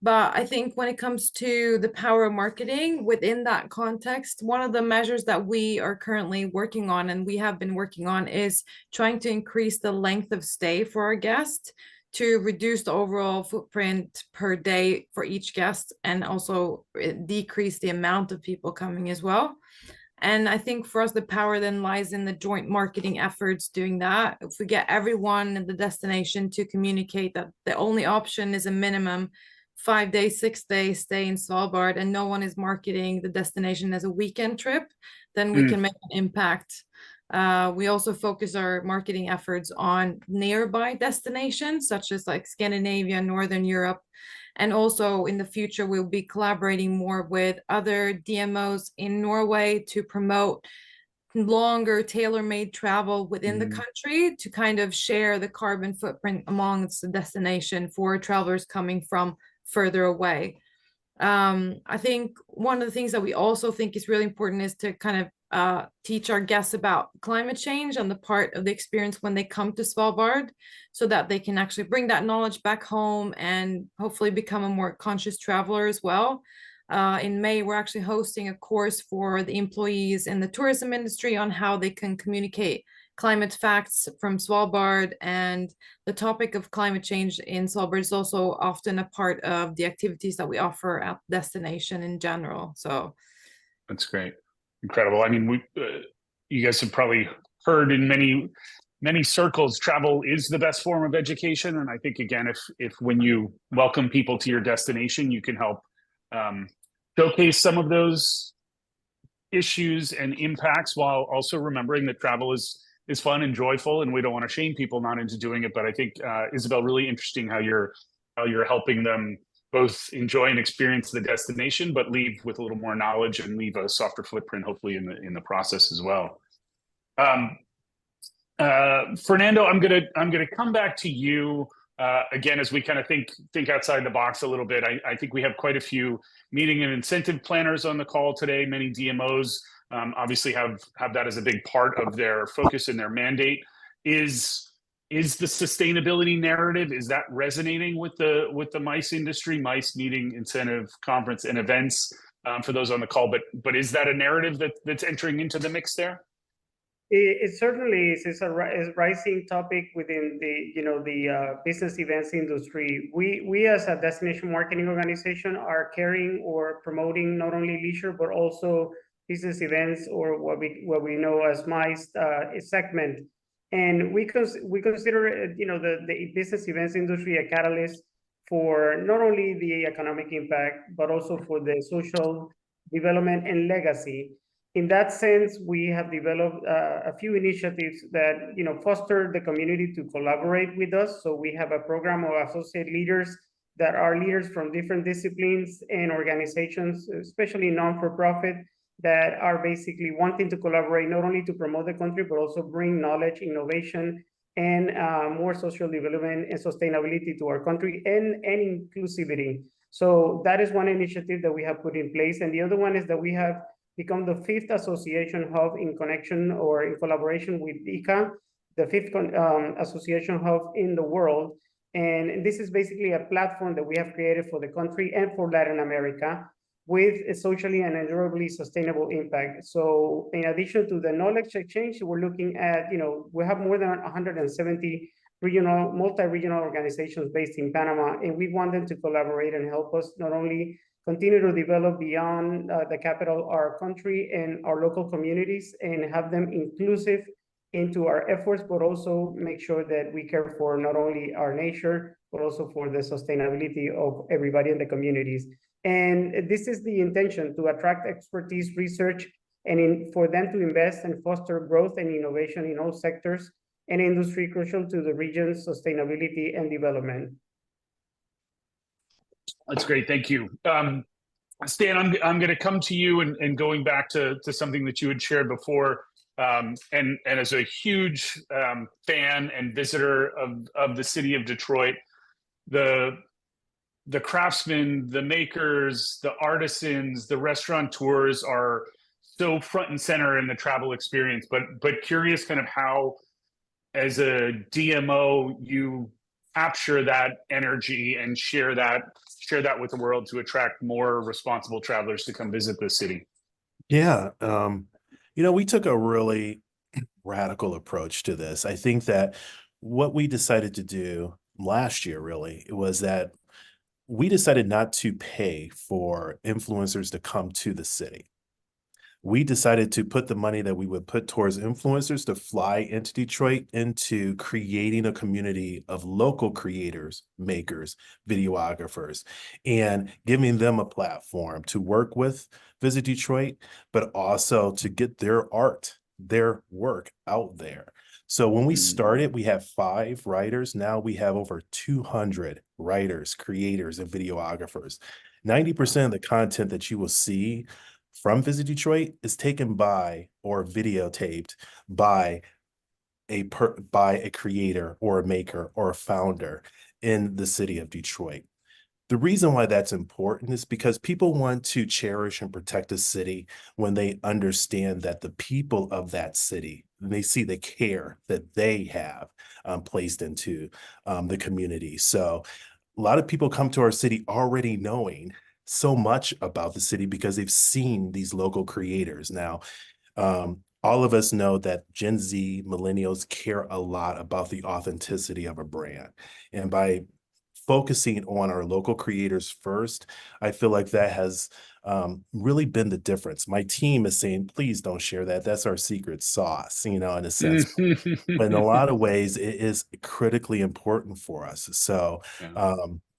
But I think when it comes to the power of marketing within that context, one of the measures that we are currently working on, and we have been working on, is trying to increase the length of stay for our guests to reduce the overall footprint per day for each guest, and also decrease the amount of people coming as well. And I think for us, the power then lies in the joint marketing efforts doing that. If we get everyone in the destination to communicate that the only option is a minimum 5 days, 6 days stay in Svalbard, and no one is marketing the destination as a weekend trip, then we can make an impact. We also focus our marketing efforts on nearby destinations, such as like Scandinavia, Northern Europe. And also in the future, we'll be collaborating more with other DMOs in Norway to promote longer tailor-made travel within the country, to kind of share the carbon footprint amongst the destination for travelers coming from further away. I think one of the things that we also think is really important is to kind of teach our guests about climate change on the part of the experience when they come to Svalbard, so that they can actually bring that knowledge back home and hopefully become a more conscious traveler as well. In May, we're actually hosting a course for the employees in the tourism industry on how they can communicate climate facts from Svalbard, and the topic of climate change in Svalbard is also often a part of the activities that we offer at the destination in general. So that's great. Incredible. I mean, you guys have probably heard in many circles, travel is the best form of education. And I think, again, if when you welcome people to your destination, you can help showcase some of those issues and impacts, while also remembering that travel is fun and joyful, and we don't want to shame people not into doing it. But I think, Isabel, really interesting how you're helping them both enjoy and experience the destination, but leave with a little more knowledge and leave a softer footprint, hopefully, in the process as well. Fernando, I'm gonna come back to you again, as we kind of think outside the box a little bit, I think we have quite a few meeting and incentive planners on the call today. Many DMOs obviously have that as a big part of their focus and their mandate. Is the sustainability narrative, is that resonating with the MICE industry, MICE meeting, incentive, conference, and events for those on the call? But is that a narrative that's entering into the mix there? It certainly is. It's a rising topic within the business events industry. We as a destination marketing organization are carrying or promoting not only leisure but also business events, or what we know as MICE segment. And we consider the business events industry a catalyst for not only the economic impact but also for the social development and legacy. In that sense, we have developed a few initiatives that foster the community to collaborate with us. So we have a program of associate leaders that are leaders from different disciplines and organizations, especially non-for-profit, that are basically wanting to collaborate not only to promote the country, but also bring knowledge, innovation, and more social development and sustainability to our country, and inclusivity. So that is one initiative that we have put in place. And the other one is that we have become the 5th association hub in connection or in collaboration with ICA, the 5th association hub in the world. And this is basically a platform that we have created for the country and for Latin America with a socially and enduringly sustainable impact. So in addition to the knowledge exchange, we're looking at, we have more than 170 multi-regional organizations based in Panama, and we want them to collaborate and help us not only continue to develop beyond the capital, our country and our local communities, and have them inclusive into our efforts, but also make sure that we care for not only our nature, but also for the sustainability of everybody in the communities. And this is the intention, to attract expertise, research, and for them to invest and foster growth and innovation in all sectors and industry crucial to the region's sustainability and development. That's great. Thank you. Stan, I'm going to come to you and going back to something that you had shared before. And as a huge fan and visitor of the city of Detroit, the craftsmen, the makers, the artisans, the restaurateurs are so front and center in the travel experience. But curious kind of how, as a DMO, you capture that energy and share that with the world to attract more responsible travelers to come visit the city. Yeah. We took a really radical approach to this. I think that what we decided to do last year really was that we decided not to pay for influencers to come to the city. We decided to put the money that we would put towards influencers to fly into Detroit into creating a community of local creators, makers, videographers, and giving them a platform to work with Visit Detroit, but also to get their art, their work out there. So when we started, we had 5 writers. Now we have over 200 writers, creators, and videographers. 90% of the content that you will see from Visit Detroit is taken by or videotaped by a creator or a maker or a founder in the city of Detroit. The reason why that's important is because people want to cherish and protect a city when they understand that the people of that city, they see the care that they have placed into the community. So a lot of people come to our city already knowing so much about the city because they've seen these local creators. Now, all of us know that Gen Z millennials care a lot about the authenticity of a brand. And by focusing on our local creators first, I feel like that has really been the difference. My team is saying, please don't share that. That's our secret sauce, in a sense. But in a lot of ways, it is critically important for us. So,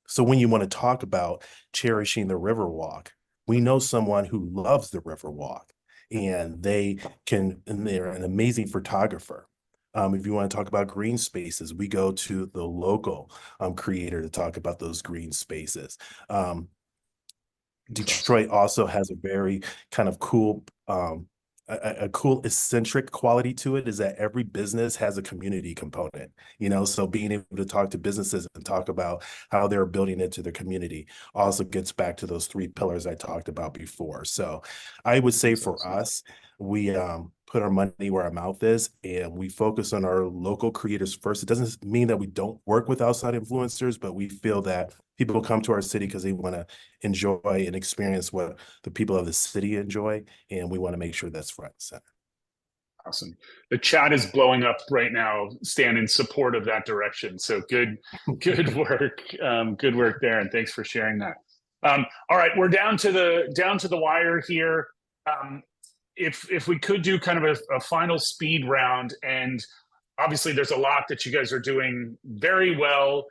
so when you want to talk about cherishing the Riverwalk, we know someone who loves the Riverwalk, and they're an amazing photographer. If you want to talk about green spaces, we go to the local creator to talk about those green spaces. Detroit also has a very kind of cool a cool eccentric quality to it is that every business has a community component, you know, so being able to talk to businesses and talk about how they're building into their community also gets back to those 3 pillars I talked about before. So I would say for us, we put our money where our mouth is and we focus on our local creators first. It doesn't mean that we don't work with outside influencers, but we feel that people come to our city because they want to enjoy and experience what the people of the city enjoy, and we want to make sure that's front and center. Awesome. The chat is blowing up right now, Stan, in support of that direction. So good work. Good work there. And thanks for sharing that. All right, we're down to the wire here. If we could do kind of a final speed round, and obviously there's a lot that you guys are doing very well,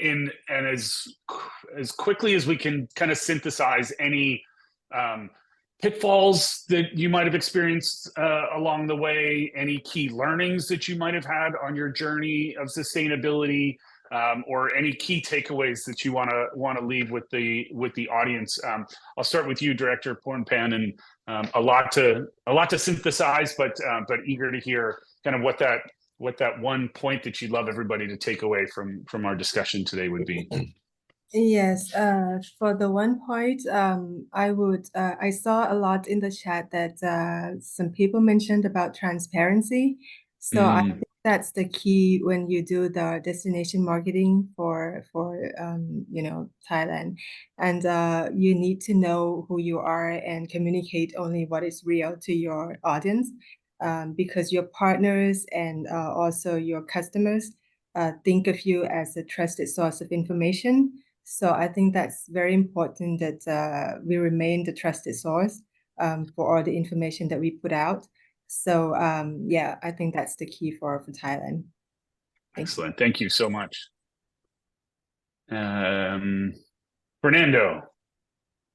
and as quickly as we can kind of synthesize any pitfalls that you might have experienced along the way, any key learnings that you might have had on your journey of sustainability, or any key takeaways that you want to leave with the audience. I'll start with you, Director Pornpan, and a lot to synthesize, but eager to hear kind of what that one point that you'd love everybody to take away from our discussion today would be. Yes, for the one point, I saw a lot in the chat that some people mentioned about transparency. So I think that's the key when you do the destination marketing for Thailand, and you need to know who you are and communicate only what is real to your audience, because your partners and also your customers think of you as a trusted source of information. So I think that's very important that we remain the trusted source for all the information that we put out. So yeah, I think that's the key for Thailand. Excellent. Thank you so much. Fernando.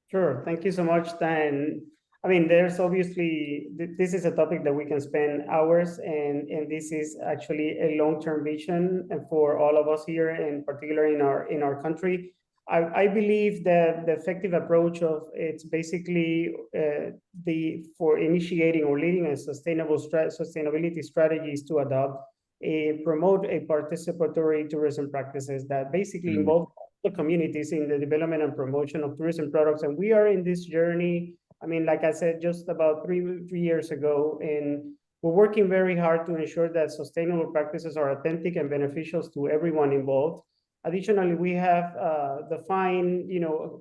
Sure. Thank you so much, Dan. I mean, there's obviously, this is a topic that we can spend hours, and this is actually a long-term vision for all of us here, and particularly in our country. I believe that the effective approach of it's basically for initiating or leading a sustainability strategies to promote a participatory tourism practices that basically involve the communities in the development and promotion of tourism products. And we are in this journey. I mean, like I said, just about three years ago, and we're working very hard to ensure that sustainable practices are authentic and beneficial to everyone involved. Additionally, we have defined,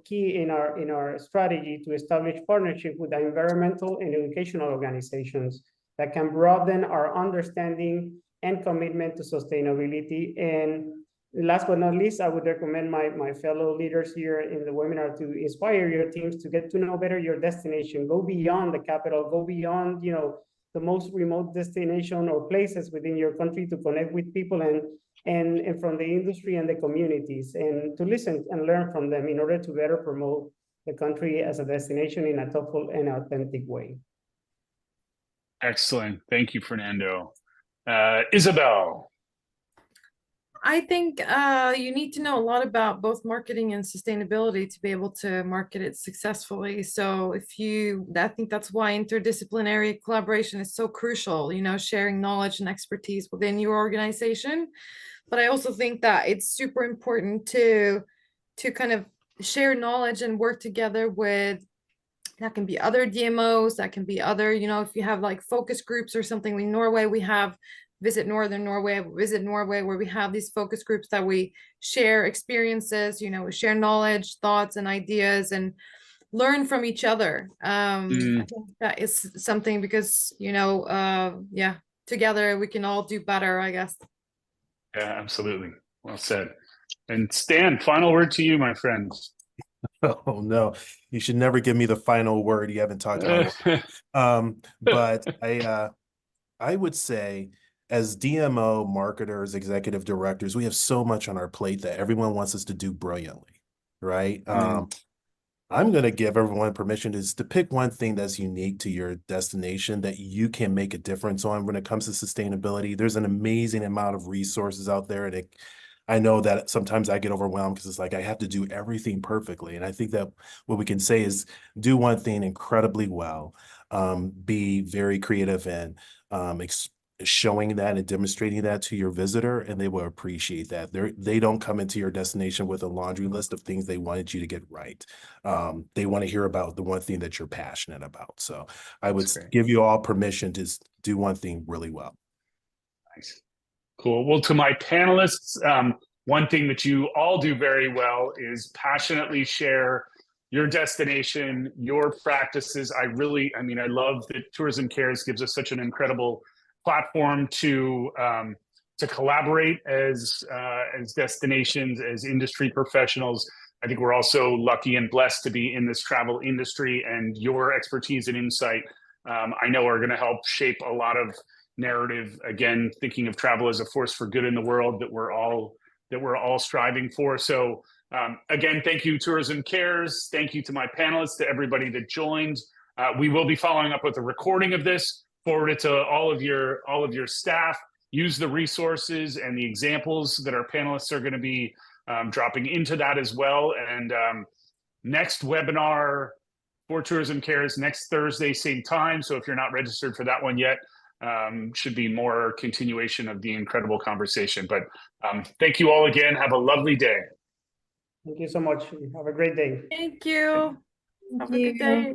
key in our strategy to establish partnership with the environmental and educational organizations that can broaden our understanding and commitment to sustainability. And last but not least, I would recommend my fellow leaders here in the webinar to inspire your teams to get to know better your destination, go beyond the capital, go beyond, the most remote destination or places within your country to connect with people and from the industry and the communities, and to listen and learn from them in order to better promote the country as a destination in a thoughtful and authentic way. Excellent. Thank you, Fernando. Isabel. I think you need to know a lot about both marketing and sustainability to be able to market it successfully. So I think that's why interdisciplinary collaboration is so crucial, sharing knowledge and expertise within your organization. But I also think that it's super important to kind of share knowledge and work together with, that can be other DMOs, that can be other, if you have like focus groups or something. In Norway, we have Visit Northern Norway, Visit Norway, where we have these focus groups that we share experiences, we share knowledge, thoughts, and ideas, and learn from each other. I think that is something because, together we can all do better, I guess. Yeah, absolutely. Well said. And Stan, final word to you, my friend. Oh no, you should never give me the final word. You haven't talked about but I would say, as DMO marketers, executive directors, we have so much on our plate that everyone wants us to do brilliantly, right? I'm going to give everyone permission to pick one thing that's unique to your destination that you can make a difference on when it comes to sustainability. There's an amazing amount of resources out there, and I know that sometimes I get overwhelmed because it's like I have to do everything perfectly. And I think that what we can say is do one thing incredibly well, be very creative and showing that and demonstrating that to your visitor, and they will appreciate that. They don't come into your destination with a laundry list of things they wanted you to get right. They want to hear about the one thing that you're passionate about. So I would That's great. give you all permission to do one thing really well. Nice. Cool. Well, to my panelists, one thing that you all do very well is passionately share your destination, your practices. I love that Tourism Cares gives us such an incredible platform to collaborate as destinations, as industry professionals. I think we're also lucky and blessed to be in this travel industry, and your expertise and insight, I know, are going to help shape a lot of narrative, again, thinking of travel as a force for good in the world that we're all striving for. So again, thank you, Tourism Cares. Thank you to my panelists, to everybody that joined. We will be following up with a recording of this, forward it to all of your staff. Use the resources and the examples that our panelists are going to be dropping into that as well. And next webinar for Tourism Cares next Thursday, same time. So if you're not registered for that one yet, should be more continuation of the incredible conversation. But thank you all again. Have a lovely day. Thank you so much. Have a great day. Thank you. Thank Have a good you. day.